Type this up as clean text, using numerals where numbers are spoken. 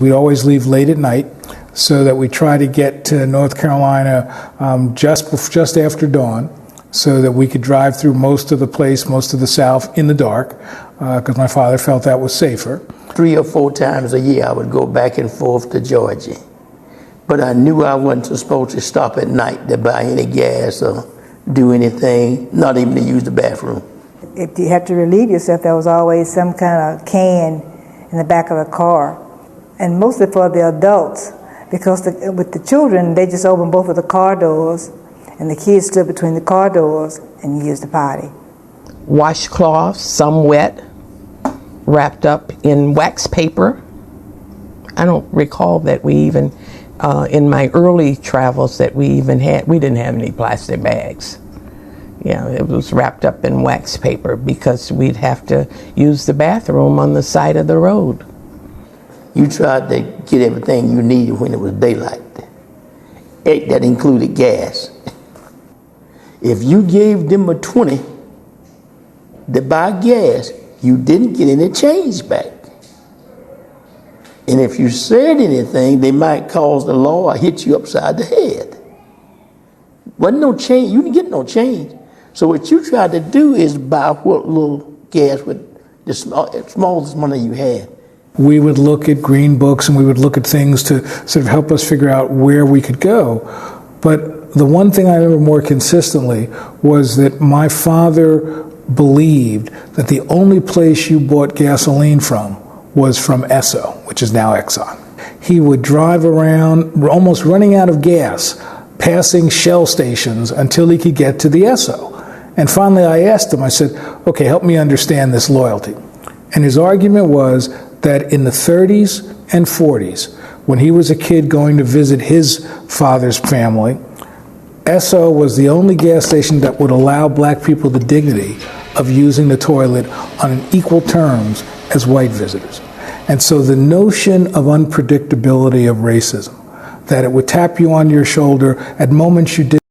We always leave late at night so that we try to get to North Carolina just after dawn, so that we could drive through most of the South in the dark, because my father felt that was safer. 3 or 4 times a year I would go back and forth to Georgia. But I knew I wasn't supposed to stop at night to buy any gas or do anything, not even to use the bathroom. If you had to relieve yourself, there was always some kind of can in the back of the car. And mostly for the adults, because with the children, they just opened both of the car doors, and the kids stood between the car doors and used the potty. Washcloths, some wet, wrapped up in wax paper. I don't recall that we even, in my early travels, that we didn't have any plastic bags. Yeah, it was wrapped up in wax paper because we'd have to use the bathroom on the side of the road. You tried to get everything you needed when it was daylight. That included gas. If you gave them a 20 to buy gas, you didn't get any change back. And if you said anything, they might cause the law or hit you upside the head. Wasn't no change. You didn't get no change. So what you tried to do is buy what little gas with the smallest money you had. We would look at green books and we would look at things to sort of help us figure out where we could go. But the one thing I remember more consistently was that my father believed that the only place you bought gasoline from was from Esso, which is now Exxon. He would drive around almost running out of gas, passing Shell stations until he could get to the Esso. And finally I asked him, I said, okay, help me understand this loyalty. And his argument was that in the 30s and 40s, when he was a kid going to visit his father's family, Esso was the only gas station that would allow black people the dignity of using the toilet on equal terms as white visitors. And so the notion of unpredictability of racism, that it would tap you on your shoulder at moments you didn't